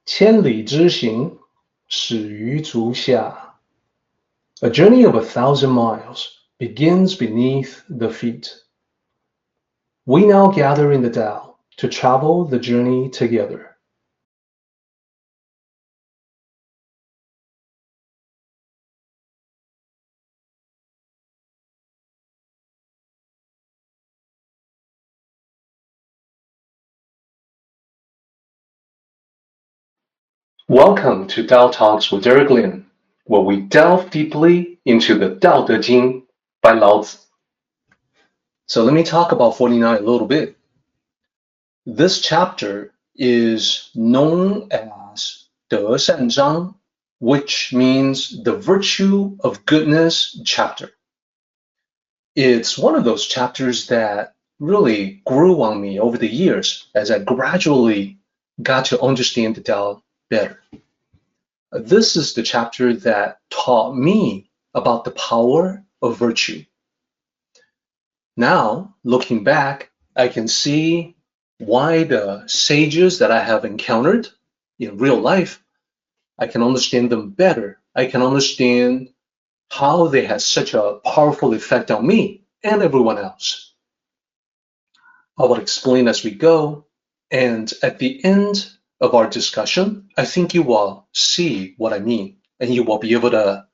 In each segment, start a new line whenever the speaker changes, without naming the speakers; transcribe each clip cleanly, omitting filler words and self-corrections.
千里之行，始于足下。A journey of 1,000 miles begins beneath the feet. We now gather in the Tao to travel the journey together. Welcome to Tao Talks with Derek Lin, where we delve deeply into the Daodejing by Lao Zi. So let me talk about 49 a little bit. This chapter is known as 德善章, which means the virtue of goodness chapter. It's one of those chapters that really grew on me over the years as I gradually got to understand the Tao better. This is the chapter that taught me about the power of virtue. Now, looking back, I can see why the sages that I have encountered in real life, I can understand them better. I can understand how they had such a powerful effect on me and everyone else. I will explain as we go, and at the end of our discussion, I think you will see what I mean, and you will be able to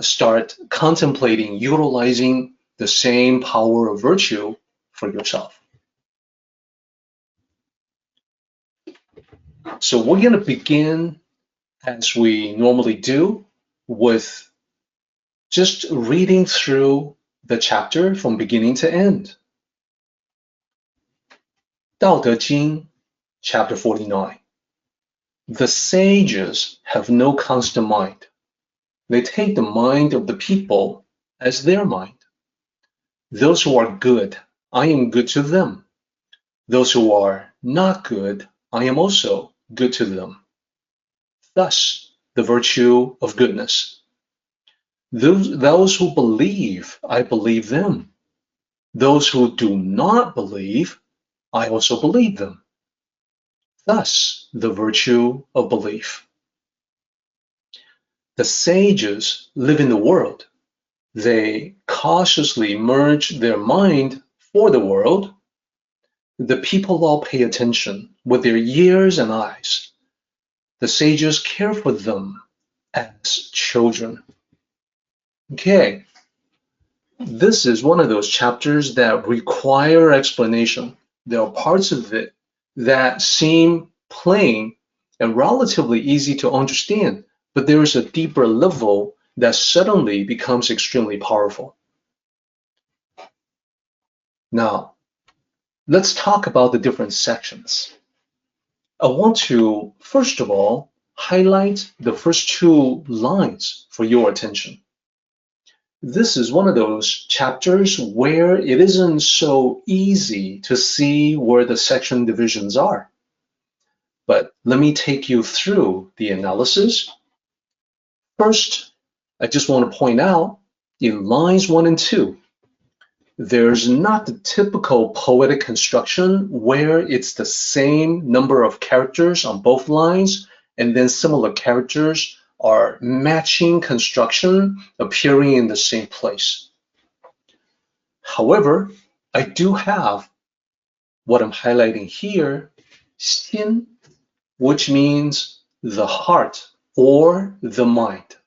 start contemplating utilizing the same power of virtue for yourself. So we're going to begin, as we normally do, with just reading through the chapter from beginning to end. Daodejing, chapter 49. The sages have no constant mind. They take the mind of the people as their mind. Those who are good, I am good to them. Those who are not good, I am also good to them. Thus, the virtue of goodness. Those who believe, I believe them. Those who do not believe, I also believe them. Thus, the virtue of belief. The sages live in the world. They cautiously merge their mind for the world. The people all pay attention with their ears and eyes. The sages care for them as children. Okay, this is one of those chapters that require explanation. There are parts of it that seem plain and relatively easy to understand, but there is a deeper level that suddenly becomes extremely powerful. Now, let's talk about the different sections. I want to, first of all, highlight the first two lines for your attention. This is one of those chapters where it isn't so easy to see where the section divisions are. But let me take you through the analysis. First, I just want to point out in lines 1 and 2, there's not the typical poetic construction where it's the same number of characters on both lines and then similar characters are matching construction appearing in the same place. However, I do have what I'm highlighting here, xin, which means the heart or the mind.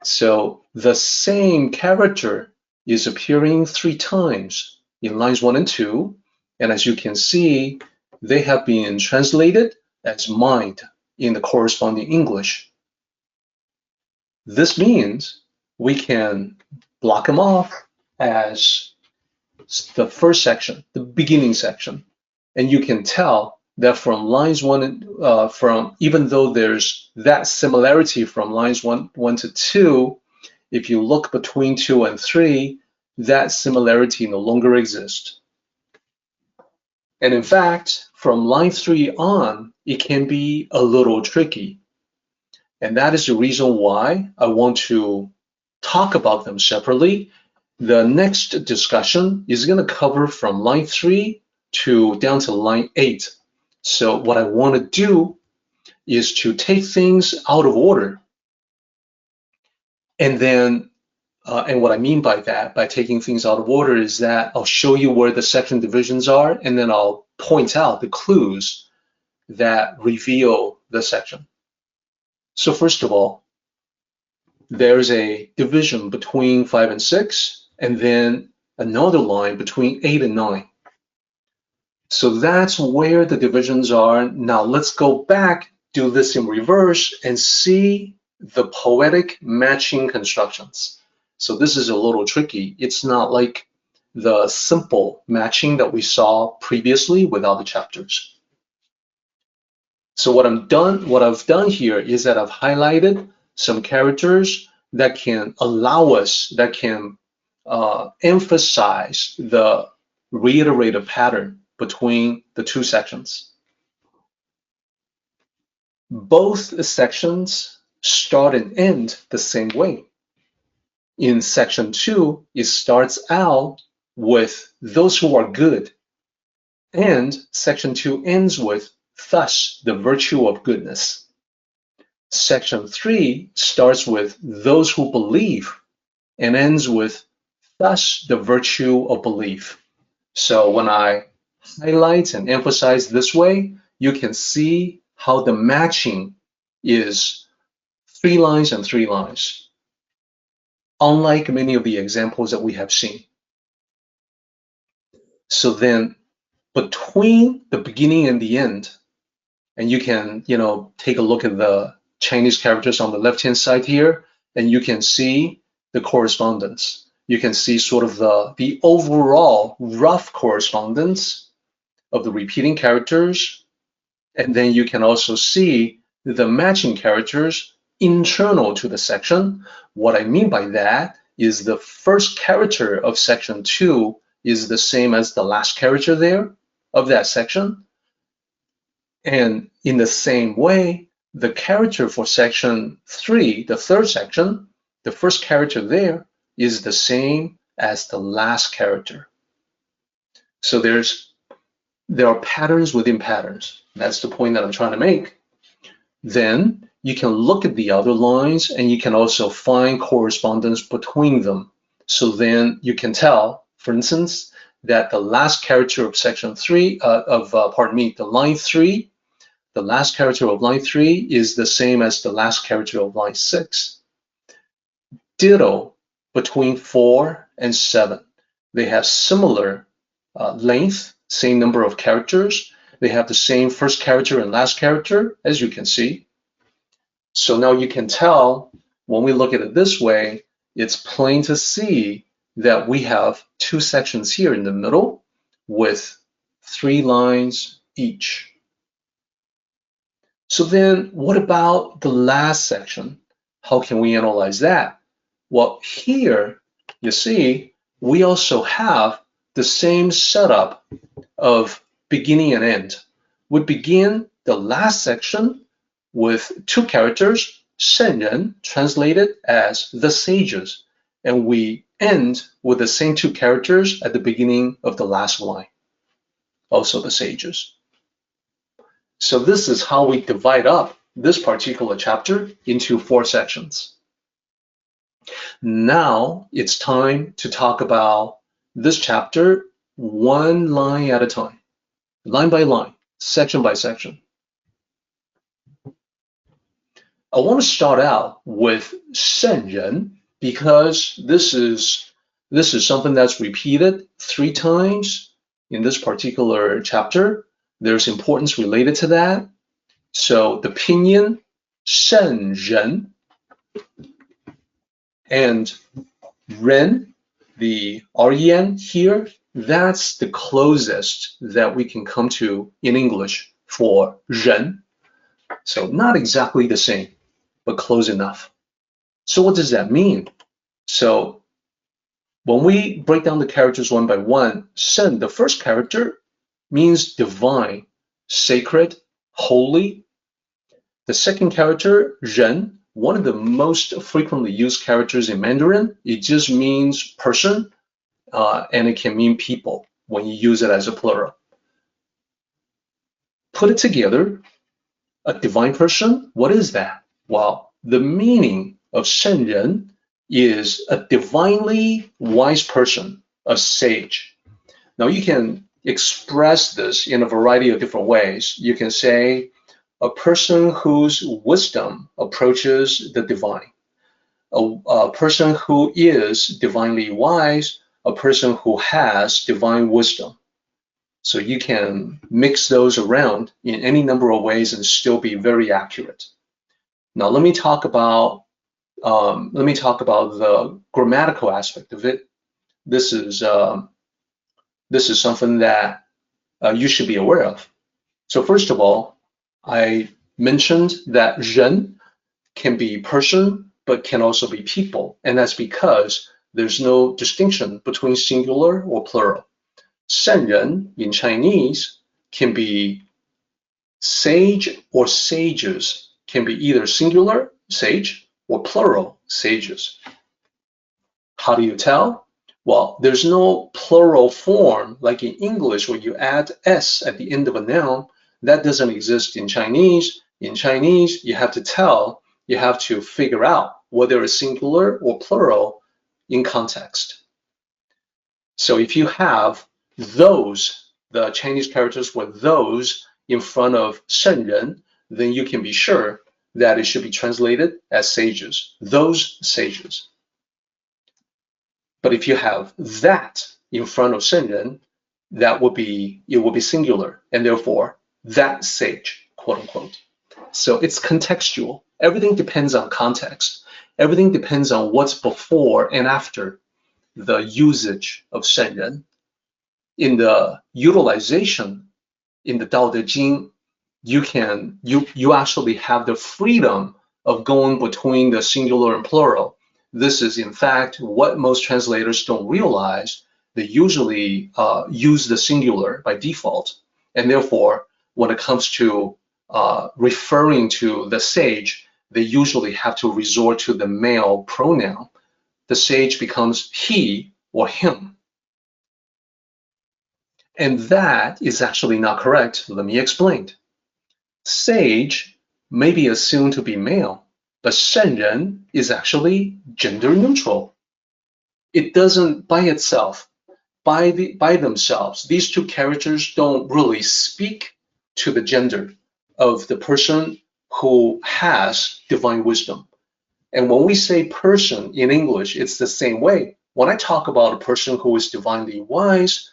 So the same character is appearing 3 times in lines 1 and 2, and as you can see, they have been translated as mind in the corresponding English. This means we can block them off as the first section, the beginning section, and you can tell that from lines 1, even though there's that similarity from lines 1 to 2, if you look between 2 and 3, that similarity no longer exists. And in fact, from line 3 on, it can be a little tricky. And that is the reason why I want to talk about them separately. The next discussion is going to cover from line 3 down to line 8. So what I want to do is to take things out of order. And then, and what I mean by that, by taking things out of order, is that I'll show you where the section divisions are, and then I'll point out the clues that reveal the section. So first of all, there's a division between 5 and 6, and then another line between 8 and 9. So that's where the divisions are. Now let's go back, do this in reverse, and see the poetic matching constructions. So this is a little tricky. It's not like the simple matching that we saw previously without the chapters. So what I've done here is that I've highlighted some characters that can allow us, that can emphasize the reiterative pattern between the two sections. Both sections start and end the same way. In section 2, it starts out with those who are good, and section 2 ends with thus the virtue of goodness. Section 3 starts with those who believe and ends with thus the virtue of belief. So when I highlight and emphasize this way, you can see how the matching is 3 lines and 3 lines, unlike many of the examples that we have seen. So then between the beginning and the end, and you can, take a look at the Chinese characters on the left-hand side here, and you can see the correspondence. You can see sort of the overall rough correspondence of the repeating characters, and then you can also see the matching characters internal to the section. What I mean by that is the first character of section 2 is the same as the last character there of that section. And in the same way, the character for section 3, the third section, the first character there is the same as the last character. So there are patterns within patterns. That's the point that I'm trying to make. Then you can look at the other lines, and you can also find correspondence between them. So then you can tell, for instance, that the last character of section 3, the line 3, the last character of line 3 is the same as the last character of line 6. Ditto between 4 and 7. They have similar length, same number of characters. They have the same first character and last character, as you can see. So now you can tell, when we look at it this way, it's plain to see that we have 2 sections here in the middle with 3 lines each. So then what about the last section? How can we analyze that? Well, here you see we also have the same setup of beginning and end. We begin the last section with 2 characters, Senjen, translated as the sages, and we end with the same 2 characters at the beginning of the last line, also the sages. So this is how we divide up this particular chapter into 4 sections. Now it's time to talk about this chapter one line at a time, line by line, section by section. I want to start out with Senjen because this is something that's repeated 3 times in this particular chapter. There's importance related to that. So the pinyin, Senjen, and ren, the ren here, that's the closest that we can come to in English for ren. So not exactly the same, but close enough. So what does that mean? So when we break down the characters one by one, Sen, the first character, means divine, sacred, holy. The second character, Ren, one of the most frequently used characters in Mandarin, it just means person, and it can mean people when you use it as a plural. Put it together, A divine person, what is that? Well, the meaning of 圣人 is a divinely wise person, a sage. Now you can express this in a variety of different ways. You can say a person whose wisdom approaches the divine, a person who is divinely wise, a person who has divine wisdom. So you can mix those around in any number of ways and still be very accurate. Now let me talk about the grammatical aspect of it. This is something that you should be aware of. So first of all, I mentioned that 人 can be person, but can also be people, and that's because there's no distinction between singular or plural. 圣人 in Chinese can be sage or sages, can be either singular, sage, or plural, sages. How do you tell? Well, there's no plural form like in English where you add s at the end of a noun. That doesn't exist in Chinese. In Chinese, you have to tell, you have to figure out whether it's singular or plural in context. So if you have those, the Chinese characters with those in front of 圣人, then you can be sure that it should be translated as sages, those sages. But if you have that in front of 圣人, it will be singular, and therefore that sage, quote unquote. So it's contextual. Everything depends on context. Everything depends on what's before and after the usage of 圣人. In the utilization in the Daodejing, you actually have the freedom of going between the singular and plural. This is in fact what most translators don't realize. They usually use the singular by default, and therefore when it comes to referring to the sage, they usually have to resort to the male pronoun. The sage becomes he or him. And that is actually not correct. Let me explain. Sage may be assumed to be male, but 圣人 is actually gender neutral. It doesn't by itself, by themselves, these two characters don't really speak to the gender of the person who has divine wisdom. And when we say person in English, it's the same way. When I talk about a person who is divinely wise,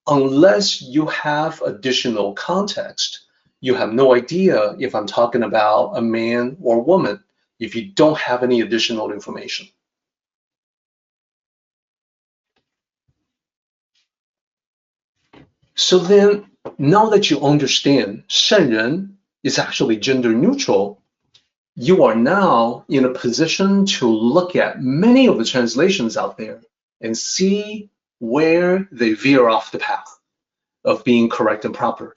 unless you have additional context, you have no idea if I'm talking about a man or woman if you don't have any additional information. So then, now that you understand 圣人 is actually gender neutral, you are now in a position to look at many of the translations out there and see where they veer off the path of being correct and proper.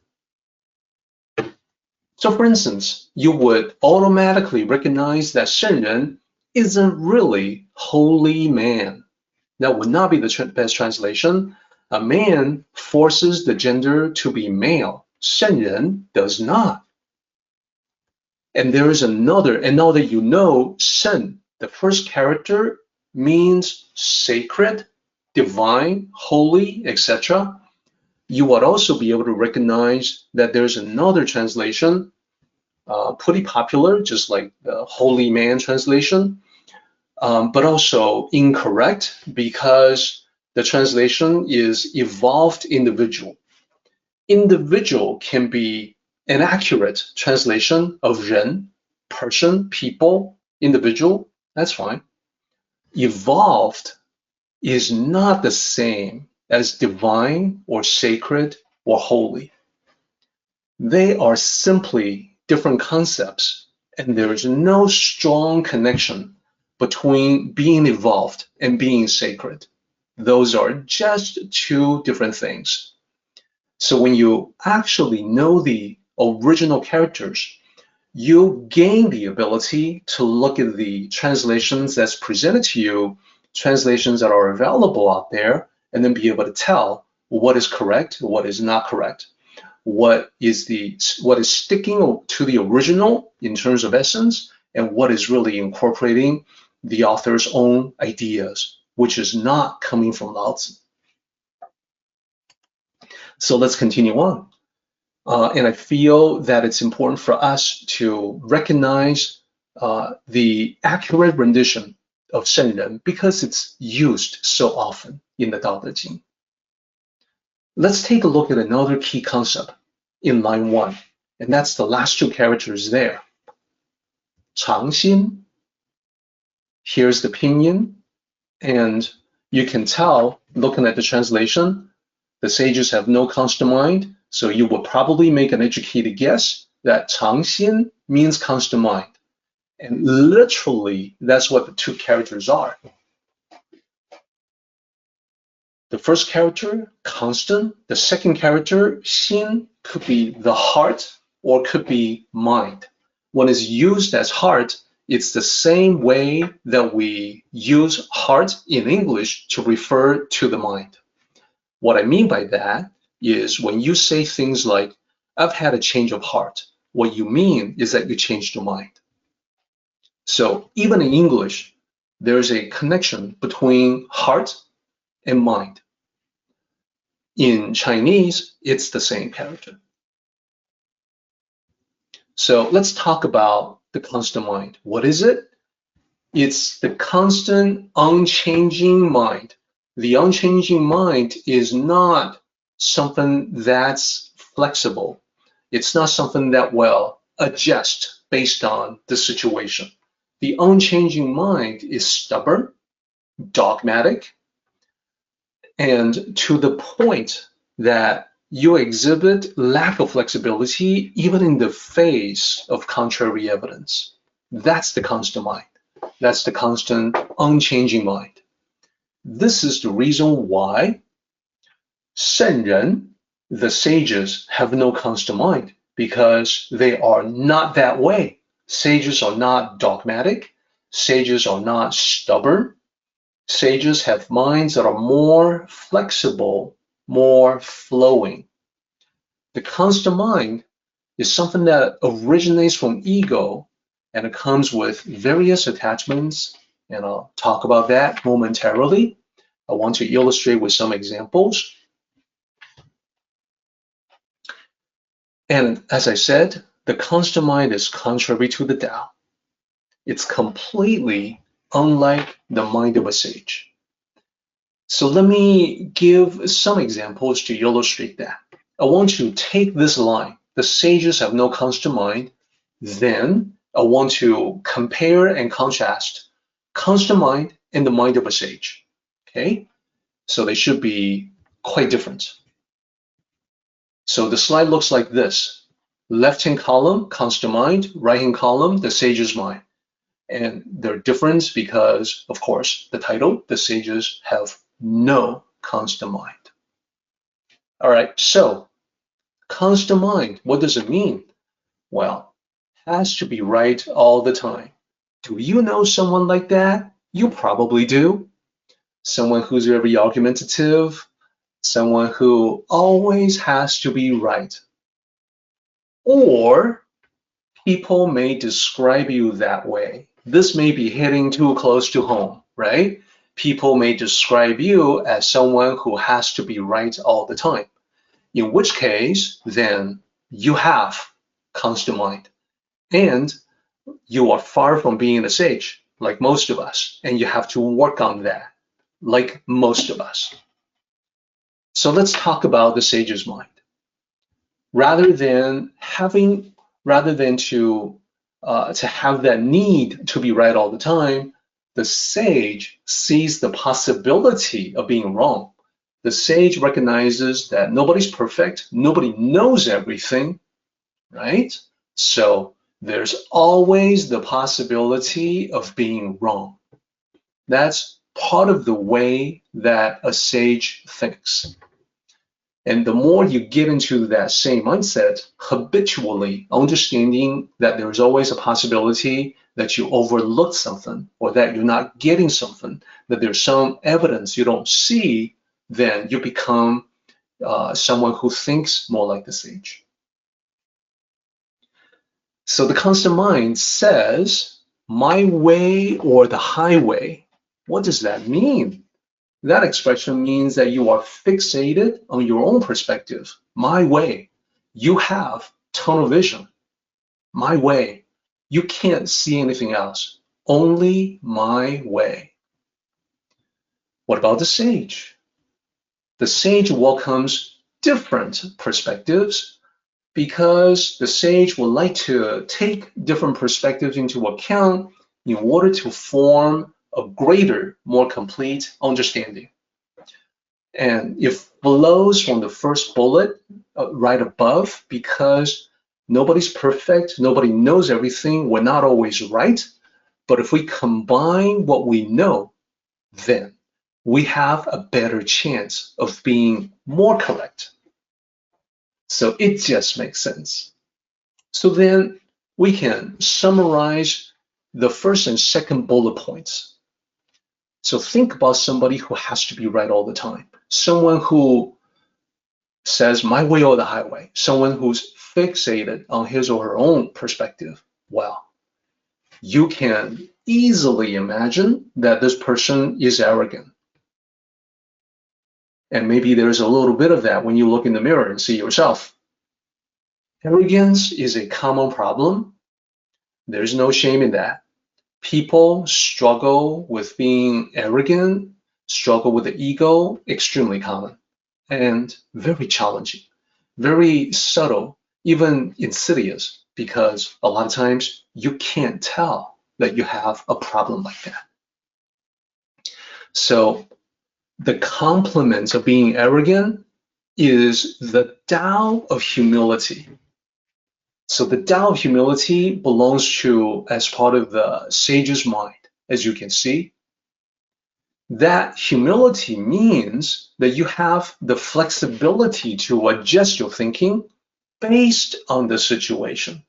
So for instance, you would automatically recognize that 圣人 isn't really holy man. That would not be the best translation. A man forces the gender to be male. 圣人 does not. And there is another, and now that you know 圣, the first character means sacred, divine, holy, etc., you would also be able to recognize that there's another translation, pretty popular, just like the holy man translation, but also incorrect because the translation is evolved individual. Individual can be an accurate translation of 人, person, people, individual, that's fine. Evolved is not the same as divine or sacred or holy. They are simply different concepts, and there is no strong connection between being evolved and being sacred. Those are just two different things. So when you actually know the original characters, you gain the ability to look at the translations that's presented to you, translations that are available out there, and then be able to tell what is correct, what is not correct. what is sticking to the original in terms of essence, and what is really incorporating the author's own ideas, which is not coming from Lao Tzu. So let's continue on. And I feel that it's important for us to recognize the accurate rendition of Senjen because it's used so often in the Daodejing. Let's take a look at another key concept in line 1, and that's the last 2 characters there. 常心. Here's the pinyin, and you can tell, looking at the translation, the sages have no constant mind, so you will probably make an educated guess that 常心 means constant mind. And literally, that's what the 2 characters are. The first character, constant. The second character, xin, could be the heart or could be mind. When it's used as heart, it's the same way that we use heart in English to refer to the mind. What I mean by that is when you say things like, I've had a change of heart, what you mean is that you changed your mind. So even in English, there's a connection between heart and mind. In Chinese, it's the same character. So let's talk about the constant mind. What is it? It's the constant, unchanging mind. The unchanging mind is not something that's flexible. It's not something that will adjust based on the situation. The unchanging mind is stubborn, dogmatic, and to the point that you exhibit lack of flexibility even in the face of contrary evidence. That's the constant mind. That's the constant, unchanging mind. This is the reason why Senjen, the sages, have no constant mind, because they are not that way. Sages are not dogmatic. Sages are not stubborn. Sages have minds that are more flexible, more flowing. The constant mind is something that originates from ego, and it comes with various attachments, and I'll talk about that momentarily. I want to illustrate with some examples. And as I said, the constant mind is contrary to the Tao. It's completely unlike the mind of a sage. So let me give some examples to illustrate that. I want to take this line, the sages have no constant mind, then I want to compare and contrast constant mind and the mind of a sage. Okay, so they should be quite different. So the slide looks like this. Left-hand column, constant mind. Right-hand column, the sage's mind. And they're different because, of course, the title, the sages have no constant mind. All right, so constant mind, what does it mean? Well, has to be right all the time. Do you know someone like that? You probably do. Someone who's very argumentative, someone who always has to be right. Or people may describe you that way. This may be hitting too close to home, right? People may describe you as someone who has to be right all the time. In which case, then you have constant mind. And you are far from being a sage, like most of us. And you have to work on that, like most of us. So let's talk about the sage's mind. Rather than to have that need to be right all the time, the sage sees the possibility of being wrong. The sage recognizes that nobody's perfect, nobody knows everything, right? So there's always the possibility of being wrong. That's part of the way that a sage thinks. And the more you get into that same mindset, habitually understanding that there's always a possibility that you overlooked something or that you're not getting something, that there's some evidence you don't see, then you become someone who thinks more like the sage. So the constant mind says, my way or the highway. What does that mean? That expression means that you are fixated on your own perspective. My way. You have tunnel vision. My way. You can't see anything else. Only my way. What about the sage? The sage welcomes different perspectives because the sage would like to take different perspectives into account in order to form a greater, more complete understanding. And it flows from the first bullet right above, because nobody's perfect, nobody knows everything, we're not always right. But if we combine what we know, then we have a better chance of being more correct. So it just makes sense. So then we can summarize the first and second bullet points. So think about somebody who has to be right all the time. Someone who says my way or the highway. Someone who's fixated on his or her own perspective. Well, you can easily imagine that this person is arrogant. And maybe there's a little bit of that when you look in the mirror and see yourself. Arrogance is a common problem. There's no shame in that. People struggle with being arrogant, struggle with the ego, extremely common and very challenging, very subtle, even insidious, because a lot of times you can't tell that you have a problem like that. So the complement of being arrogant is the Tao of humility. So the Tao of humility belongs to as part of the sage's mind, as you can see. That humility means that you have the flexibility to adjust your thinking based on the situation.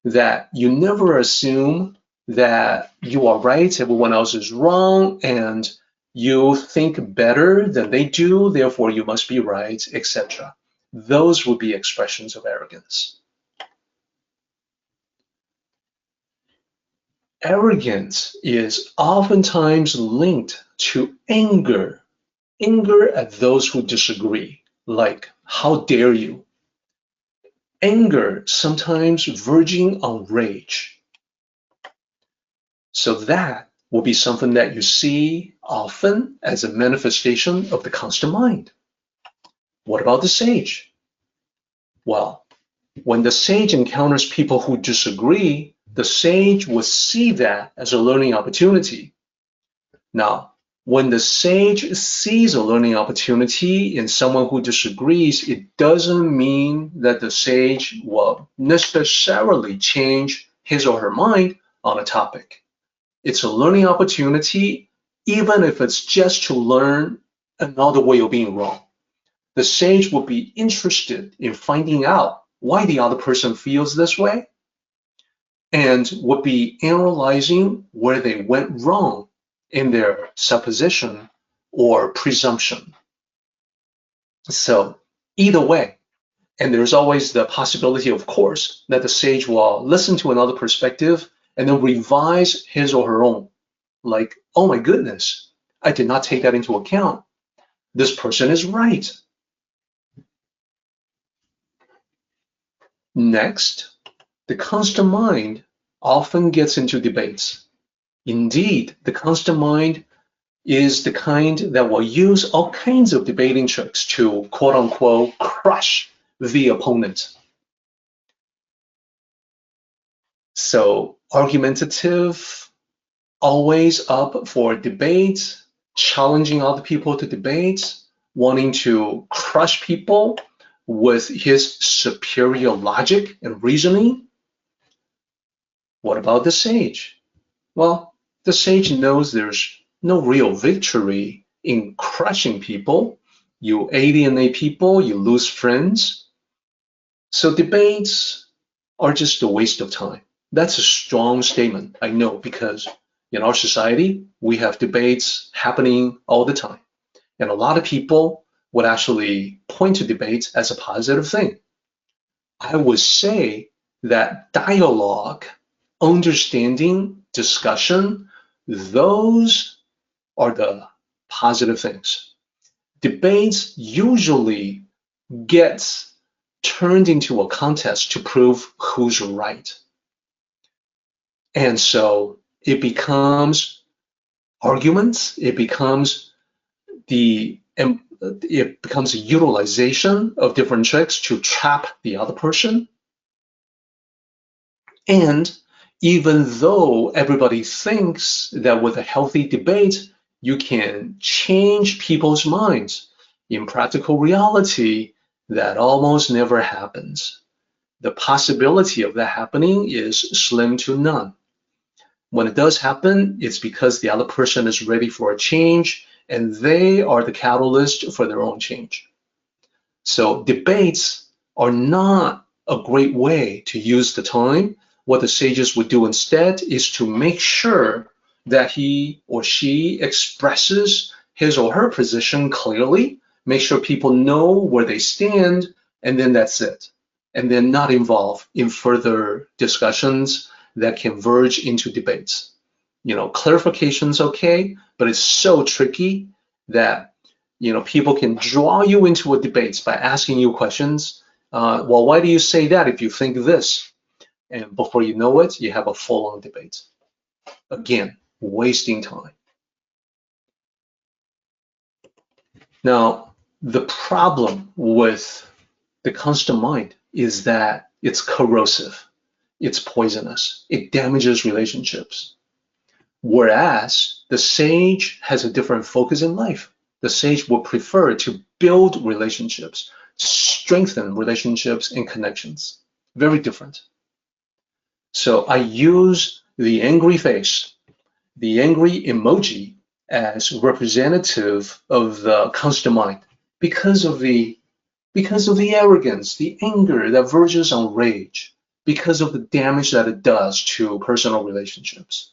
That you never assume that you are right, everyone else is wrong, and you think better than they do, therefore you must be right, etc. Those would be expressions of arrogance. Arrogance is oftentimes linked to anger at those who disagree, like, how dare you? Anger sometimes verging on rage. So that will be something that you see often as a manifestation of the constant mind. What about the sage? Well, when the sage encounters people who disagree, the sage will see that as a learning opportunity. Now, when the sage sees a learning opportunity in someone who disagrees, it doesn't mean that the sage will necessarily change his or her mind on a topic. It's a learning opportunity, even if it's just to learn another way of being wrong. The sage will be interested in finding out why the other person feels this way, and would be analyzing where they went wrong in their supposition or presumption. So either way, and there's always the possibility, of course, that the sage will listen to another perspective and then revise his or her own. Like, oh my goodness, I did not take that into account. This person is right. Next, the constant mind often gets into debates. Indeed, the constant mind is the kind that will use all kinds of debating tricks to, quote unquote, crush the opponent. So argumentative, always up for debate, challenging other people to debate, wanting to crush people with his superior logic and reasoning. What about the sage? Well, the sage knows there's no real victory in crushing people. You alienate people, you lose friends. So debates are just a waste of time. That's a strong statement, I know, because in our society, we have debates happening all the time. And a lot of people would actually point to debates as a positive thing. I would say that dialogue, understanding, discussion, those are the positive things. Debates usually get turned into a contest to prove who's right. And so it becomes arguments, it becomes a utilization of different tricks to trap the other person. And even though everybody thinks that with a healthy debate, you can change people's minds, in practical reality, that almost never happens. The possibility of that happening is slim to none. When it does happen, it's because the other person is ready for a change, and they are the catalyst for their own change. So debates are not a great way to use the time. What the sages would do instead is to make sure that he or she expresses his or her position clearly, make sure people know where they stand, and then that's it. And then not involve in further discussions that can verge into debates. Clarification's okay, but it's so tricky that people can draw you into a debate by asking you questions. Well, why do you say that if you think this? And before you know it, you have a full-on debate. Again, wasting time. Now, the problem with the constant mind is that it's corrosive, it's poisonous, it damages relationships. Whereas the sage has a different focus in life. The sage will prefer to build relationships, strengthen relationships and connections. Very different. So I use the angry face, the angry emoji, as representative of the constant mind because of the arrogance, the anger that verges on rage, because of the damage that it does to personal relationships.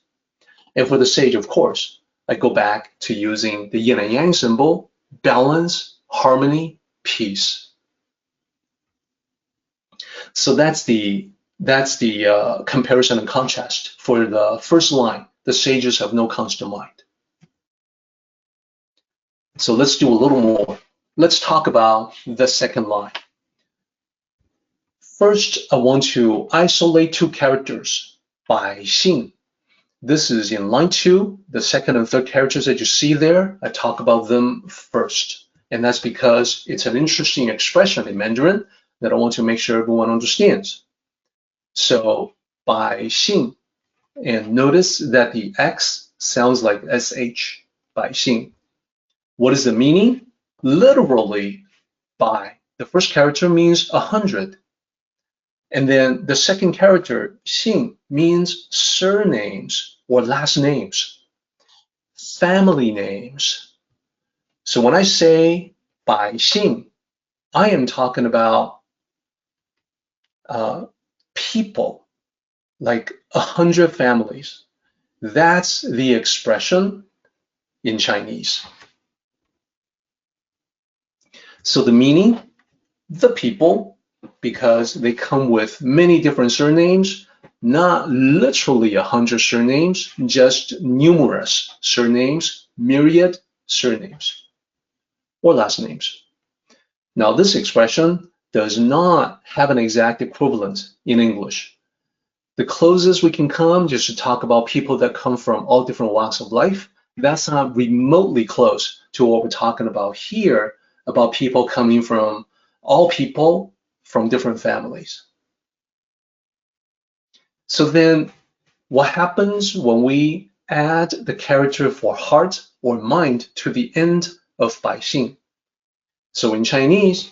And for the sage, of course, I go back to using the yin and yang symbol, balance, harmony, peace. So that's the comparison and contrast for the first line. The sages have no constant mind. So let's do a little more. Let's talk about the second line. First, I want to isolate two characters, 百姓. This is in line 2, the second and third characters that you see there. I talk about them first. And that's because it's an interesting expression in Mandarin that I want to make sure everyone understands. So, 百姓, and notice that the X sounds like SH, 百姓. What is the meaning? Literally, 百, the first character means 100. And then the second character, 姓, means surnames or last names, family names. So when I say 百姓, I am talking about people, like 100 families. That's the expression in Chinese. So the meaning, the people, because they come with many different surnames, not literally 100 surnames, just numerous surnames, myriad surnames, or last names. Now this expression does not have an exact equivalent in English. The closest we can come just to talk about people that come from all different walks of life, that's not remotely close to what we're talking about here, about people coming from all people from different families. So then what happens when we add the character for heart or mind to the end of 百姓? So in Chinese,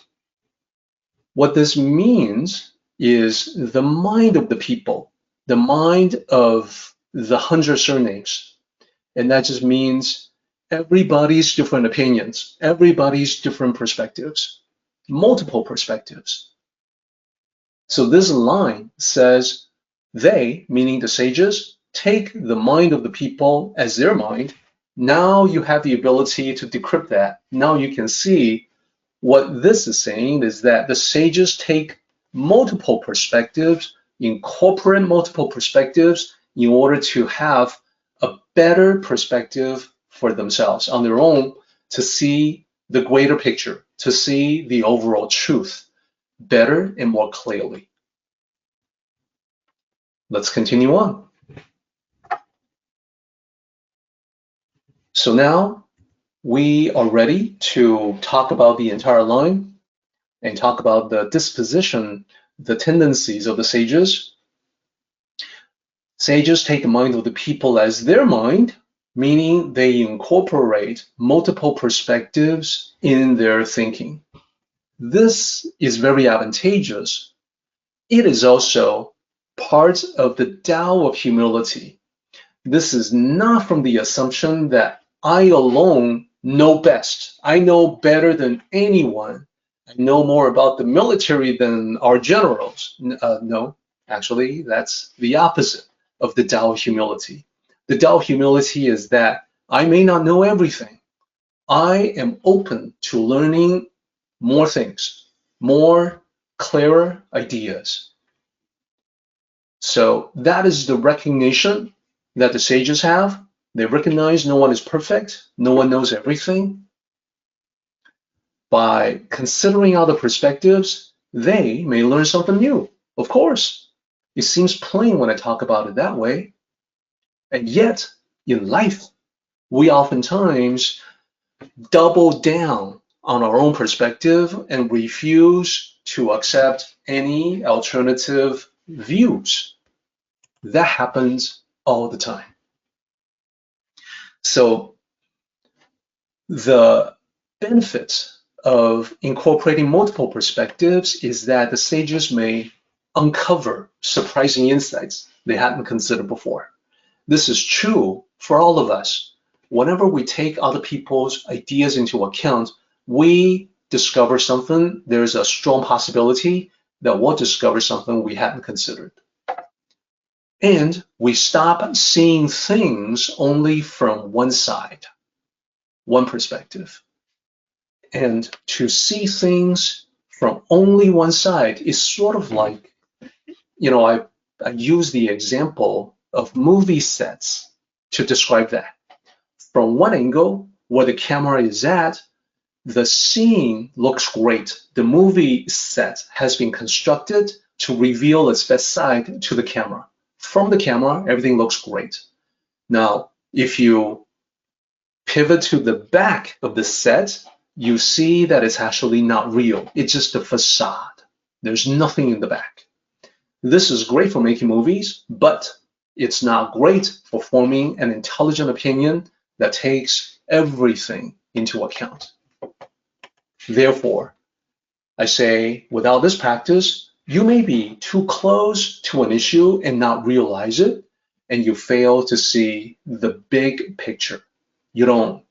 what this means is the mind of the people, the mind of the 100 surnames. And that just means everybody's different opinions, everybody's different perspectives, multiple perspectives. So this line says they, meaning the sages, take the mind of the people as their mind. Now you have the ability to decrypt that. Now you can see what this is saying is that the sages take multiple perspectives incorporate multiple perspectives in order to have a better perspective for themselves on their own, to see the greater picture, to see the overall truth better and more clearly. Let's continue on. So now we are ready to talk about the entire line and talk about the disposition, the tendencies of the sages. Sages take the mind of the people as their mind, meaning they incorporate multiple perspectives in their thinking. This is very advantageous. It is also part of the Tao of humility. This is not from the assumption that I alone know best. I know better than anyone. I know more about the military than our generals. No, actually, that's the opposite of the Tao of humility. The Tao of humility is that I may not know everything. I am open to learning more things, more clearer ideas. So that is the recognition that the sages have. They recognize no one is perfect, no one knows everything. By considering other perspectives, they may learn something new. Of course, it seems plain when I talk about it that way. And yet, in life, we oftentimes double down on our own perspective and refuse to accept any alternative views. That happens all the time. So the benefits of incorporating multiple perspectives is that the sages may uncover surprising insights they hadn't considered before. This is true for all of us. Whenever we take other people's ideas into account, we discover something. There's a strong possibility that we'll discover something we hadn't considered. And we stop seeing things only from one side, one perspective. And to see things from only one side is sort of like, I use the example of movie sets to describe that. From one angle, where the camera is at, the scene looks great. The movie set has been constructed to reveal its best side to the camera. From the camera, everything looks great. Now, if you pivot to the back of the set, you see that it's actually not real. It's just a facade. There's nothing in the back. This is great for making movies, but it's not great for forming an intelligent opinion that takes everything into account. Therefore, I say, without this practice, you may be too close to an issue and not realize it, and you fail to see the big picture. You don't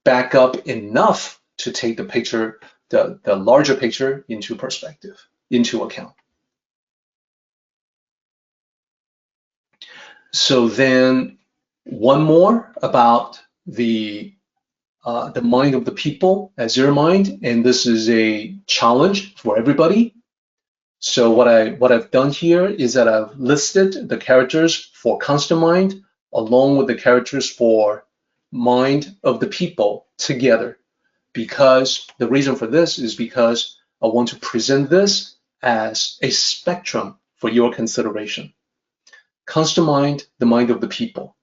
back up enough to take the picture, the larger picture into perspective, into account. So then, one more about the mind of the people as their mind, and this is a challenge for everybody. So what I've done here is that I've listed the characters for constant mind along with the characters for mind of the people together, because the reason for this is because I want to present this as a spectrum for your consideration. Constant mind, the mind of the people.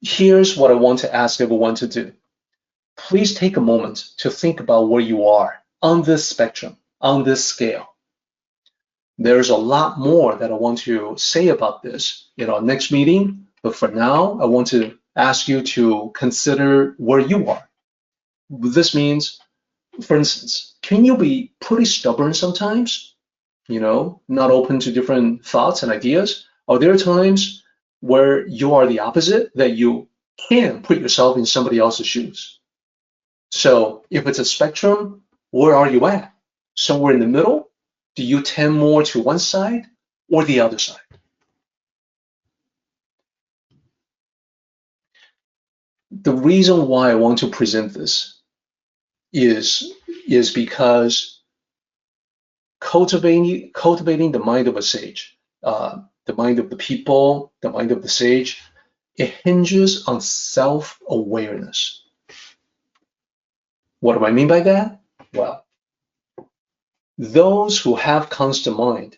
Here's what I want to ask everyone to do. Please take a moment to think about where you are on this spectrum, on this scale. There's a lot more that I want to say about this in our next meeting, but for now, I want to ask you to consider where you are. This means, for instance, can you be pretty stubborn sometimes? Not open to different thoughts and ideas? Are there times where you are the opposite, that you can put yourself in somebody else's shoes? So if it's a spectrum, where are you at? Somewhere in the middle? Do you tend more to one side or the other side? The reason why I want to present this is because cultivating the mind of a sage, the mind of the people, the mind of the sage, it hinges on self-awareness. What do I mean by that? Well, those who have constant mind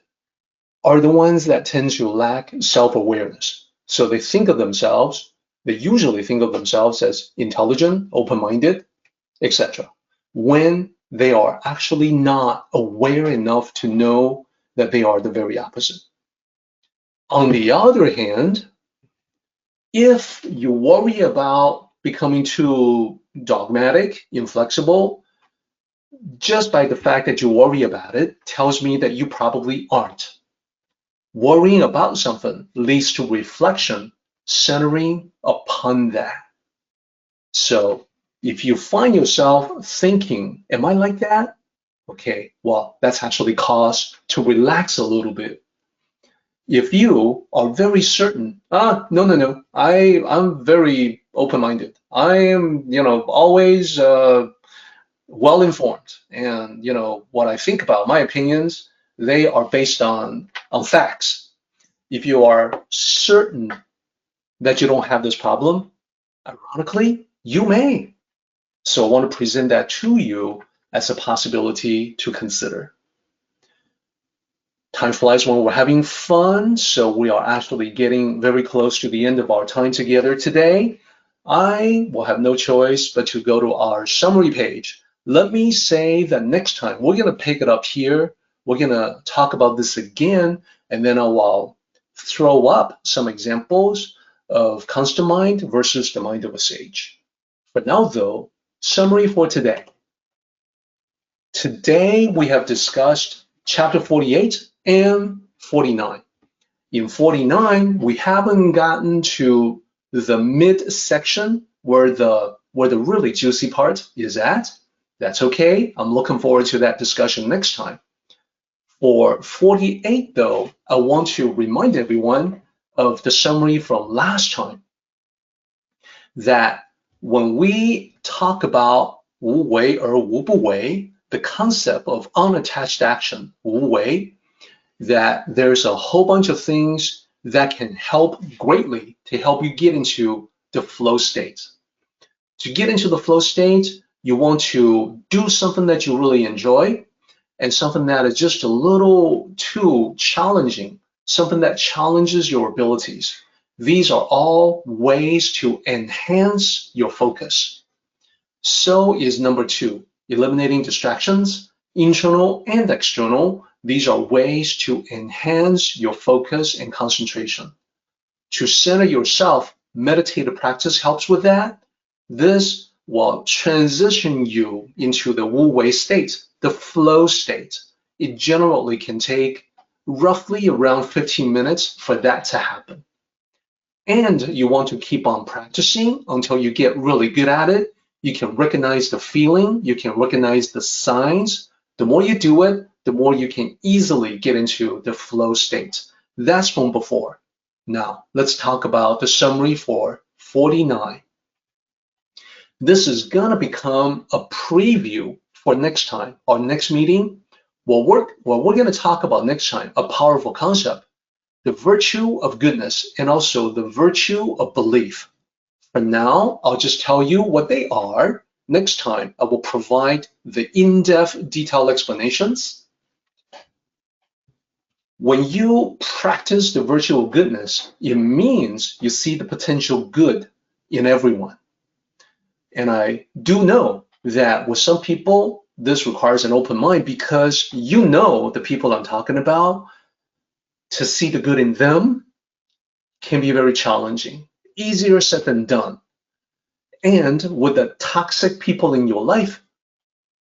are the ones that tend to lack self-awareness. So they usually think of themselves as intelligent, open-minded, etc., when they are actually not aware enough to know that they are the very opposite. On the other hand, if you worry about becoming too dogmatic, inflexible, just by the fact that you worry about it tells me that you probably aren't. Worrying about something leads to reflection centering upon that. So if you find yourself thinking, am I like that? Okay, well, that's actually cause to relax a little bit. If you are very certain, no, I'm very open-minded. I am, always well-informed, and what I think about, my opinions, they are based on facts. If you are certain that you don't have this problem, ironically, you may. So I want to present that to you as a possibility to consider. Time flies when we're having fun, so we are actually getting very close to the end of our time together today. I will have no choice but to go to our summary page. Let me say that next time we're going to pick it up here. We're going to talk about this again, and then I'll throw up some examples of constant mind versus the mind of a sage. For now, though, summary for today. Today we have discussed chapter 48 and 49. In 49, we haven't gotten to the midsection where the really juicy part is at. That's okay. I'm looking forward to that discussion next time. For 48, though, I want to remind everyone of the summary from last time, that when we talk about wu wei or wu bu wei, the concept of unattached action, wu wei, that there's a whole bunch of things that can help greatly to help you get into the flow state. To get into the flow state, you want to do something that you really enjoy and something that is just a little too challenging, something that challenges your abilities. These are all ways to enhance your focus. So is number 2, eliminating distractions, internal and external. These are ways to enhance your focus and concentration. To center yourself, meditative practice helps with that. This will transition you into the wu wei state, the flow state. It generally can take roughly around 15 minutes for that to happen. And you want to keep on practicing until you get really good at it. You can recognize the feeling, you can recognize the signs. The more you do it, the more you can easily get into the flow state. That's from before. Now, let's talk about the summary for 49. This is going to become a preview for next time, our next meeting. What we're going to talk about next time, a powerful concept, the virtue of goodness and also the virtue of belief. For now, I'll just tell you what they are. Next time, I will provide the in-depth detailed explanations. When you practice the virtue of goodness, it means you see the potential good in everyone. And I do know that with some people, this requires an open mind because you know the people I'm talking about. To see the good in them can be very challenging, easier said than done. And with the toxic people in your life,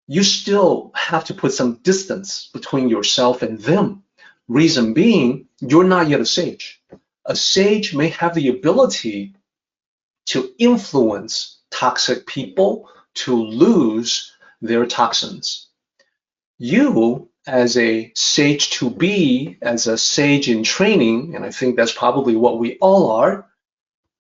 you still have to put some distance between yourself and them. Reason being, you're not yet a sage. A sage may have the ability to influence toxic people to lose their toxins. You, as a sage to be, as a sage in training, and I think that's probably what we all are,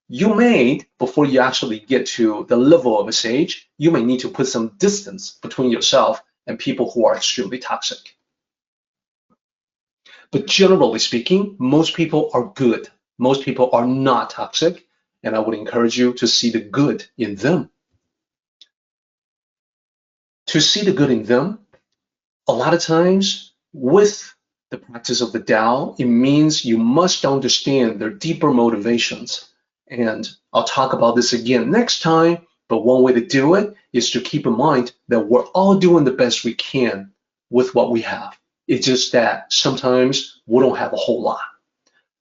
you may, before you actually get to the level of a sage, you may need to put some distance between yourself and people who are extremely toxic. But generally speaking, most people are good. Most people are not toxic, and I would encourage you to see the good in them. To see the good in them, a lot of times with the practice of the Tao, it means you must understand their deeper motivations. And I'll talk about this again next time, but one way to do it is to keep in mind that we're all doing the best we can with what we have. It's just that sometimes we don't have a whole lot.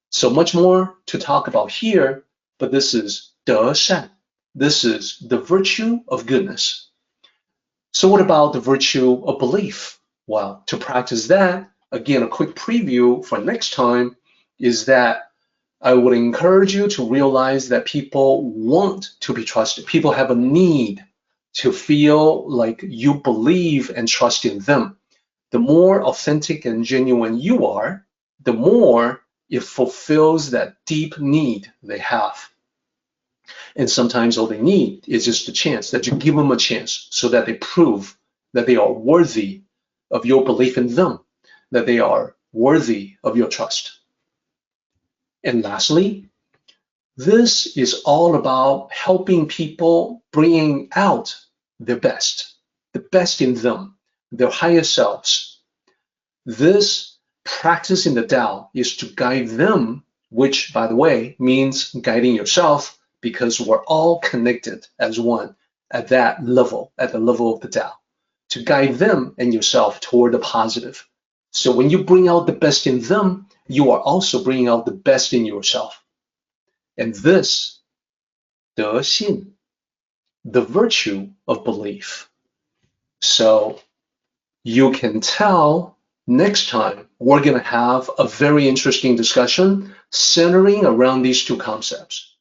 So much more to talk about here, but this is 德善. This is the virtue of goodness. So what about the virtue of belief? Well, to practice that, again, a quick preview for next time is that I would encourage you to realize that people want to be trusted. People have a need to feel like you believe and trust in them. The more authentic and genuine you are, the more it fulfills that deep need they have. And sometimes all they need is just a chance, that you give them a chance so that they prove that they are worthy of your belief in them, that they are worthy of your trust. And lastly, this is all about helping people bringing out their best, the best in them, their higher selves. This practice in the Tao is to guide them, which, by the way, means guiding yourself, because we're all connected as one at that level, at the level of the Tao, to guide them and yourself toward the positive. So when you bring out the best in them, you are also bringing out the best in yourself. And this, 德信, the virtue of belief. So you can tell next time we're going to have a very interesting discussion centering around these two concepts.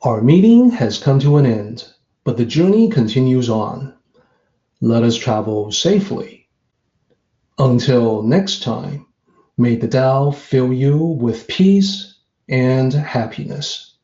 Our meeting has come to an end, but the journey continues on. Let us travel safely. Until next time, may the Tao fill you with peace and happiness.